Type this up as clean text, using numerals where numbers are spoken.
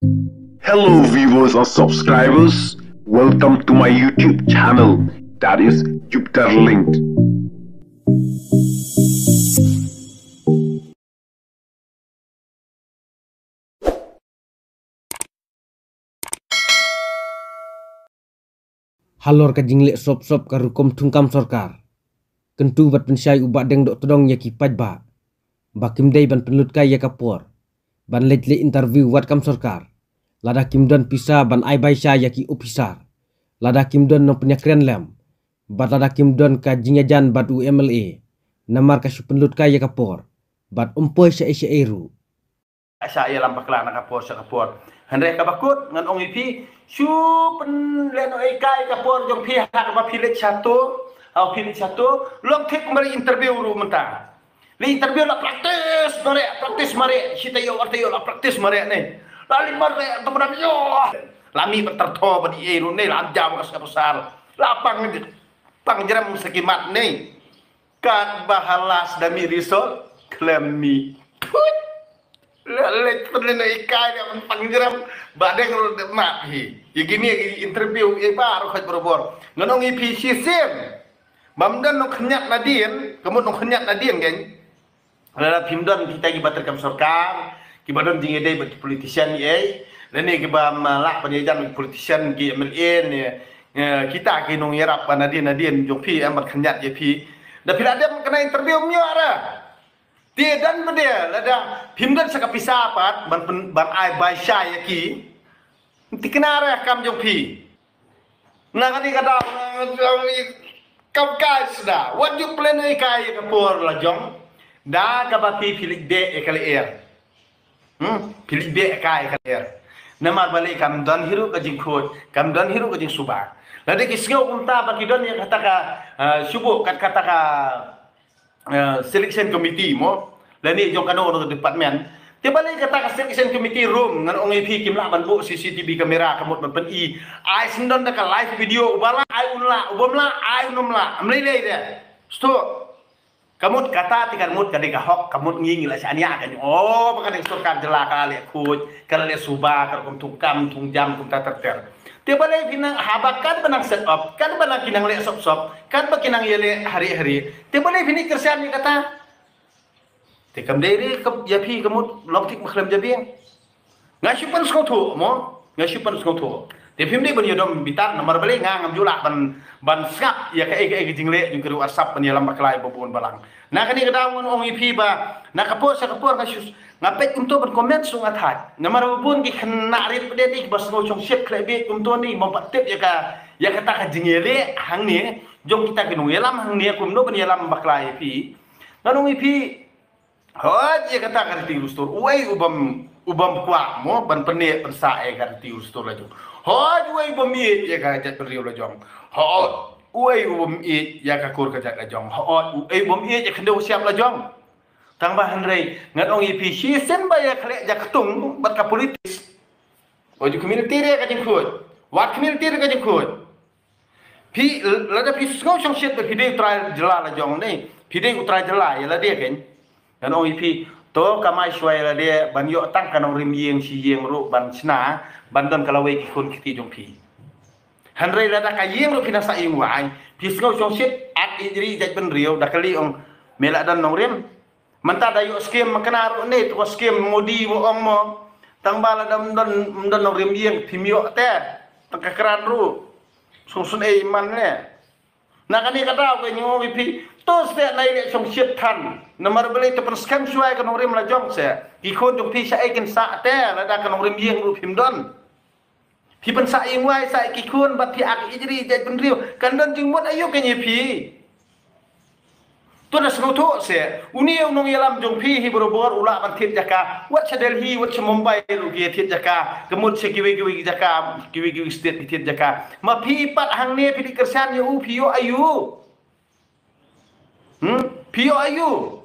Hello viewers or subscribers, welcome to my YouTube channel, that is Jupiter Linked. Halor ka jinglek sop-sop ka rukom tungkam sorkar. Kentu bat pensyai ubak deng dok todong ya kipaj ba. Bakim day ban penlut kai ya kapor. Ban letle interview wat kam sorkar. Lada kim don pisa ban ai baisha ya ki opisar. Lada kim don no penyakren lem. Bat lada kim don ka jingajan bat UMLA. Namar ka penlut kai ya kapor. Bat umpoi sya eru. Saya lampak lah nak kapor sa kapor. Henry kabakut ngan ong ipi su pen leno ikai kapor jong pihak ba pilit satu au pilit satu long tek mari interview ru mentah. Li interview la praktis mare sita yo arti yo la praktis mare ne. Lali mare teman yo. Lami berterto badi eru ne lanjam kas besar. Lapang pang jeram sekimat ne. Kan bahalas dami risol klemi. Lek perlu ikai dia panggiram badeng mak hi. Ya gini interview baru khaj berobor. Nganong ipi sisim. Bamdan no kenyat nadien, kemud no kenyat nadien geng. Lala pimdan kita gi baterkam sorkar, ki badon jingede bagi politician ye. Lene ki ba malak penjajan politician gi MLA ne. Kita ki nong yerap nadien jongpi amat kenyat ye pi. Da pila dia kena interview mio ara. Dia dan dia lada pimdan sakapisa apat ban ai baisha yaki ti kenara kam jong pi na kani kata kam kai sudah what you plan ai kai kapor la jong da ka ba pi pilik be ekale air pilik be kai ekale air nama balik kam don hiru ka jing khot kam don hiru ka jing suba lada kisngau umta ba kidon yang kata ka subuh kata ka selection committee mo lani jong kano no department tiba lagi kata selection committee room ngan ong ipi kim la ban bu CCTV kamera kamut ban pen i ai sendon da ka live video ubala ai unla ubamla ai unumla amlei le dia sto kamut kata tikan mut kade ka hok kamut ngingi la sania kan oh pakan sto kan jela kali kut kala le suba kar kum tukam tung jam kum tater tiba lagi pinang habakan benang set up kan benang kinang le sop kan bakinang yele hari-hari tiba lagi pini kersian ni kata tekam diri ke yapi kamu loktik makhlem jabiang ngasipan skotu mo ngasipan skotu te pimde ban yodom bitar nomor balik ngam jula ban skap ya ke jingle jung keru asap ban yalam baklai bobon balang na kani kadawon ong ipi ba na kapor sa kapor kasus ngapet untuk berkomen sungat hat nomor bobon ki kena rit pede di bas ngocong sip klebe untuk ni mompatet ya kata ka jingle hang ni jong kita kinu yalam hang ni kumno ban yalam baklai pi nganong ipi hoj ya kata karti rustur uai ubam kwa mo ban pene persa e karti rustur laju hoj uai ubam i ya ka jat periu lajong hoj uai ubam i ya ka kur ka jat lajong hoj uai ubam i ya kendo siap lajong tang bahan rei ngat ong ipi si sen ba ya khle ja ketung bat ka politis oju community re ka jingkhut wat community re ka jingkhut pi lada pi skau chong shet ba pide utrai jela lajong nei pide utrai jela ya la dia ken dan ong ipi to kamai shwai la dia ban yo tang kanong rim yeng si yeng ru ban sna ban don kalawe ki kun kiti jong pi hanrei la da ka yeng ru pinasa ing wai pi skau chong shit at ijri jaj ben rio da kali ong mela dan nong rim manta da yo skem makana ru ne to skem modi mo ong mo tang bala dam don nong rim yeng pimyo te tang kakran ru sun e man ne na kani kata ko nyo ipi tos te nai le song shit than nomor beli te pen scam suai kan rim la jong se ki khon jong pi sa eken sa te la da kan rim yeng ru phim don pi pen sa ing wai sa ki khon bat pi ak ijri jaj pen riu kan don jing mot ayo kan ye pi to na sno to se uni nong yalam jong pi hi borobor ula ban thit jaka wat cha delhi wat cha mumbai ru ge thit jaka kemut se kiwi jaka kiwi state thit jaka ma pi pat hang ne pi kersan ye u pi yo ayu Pio ayu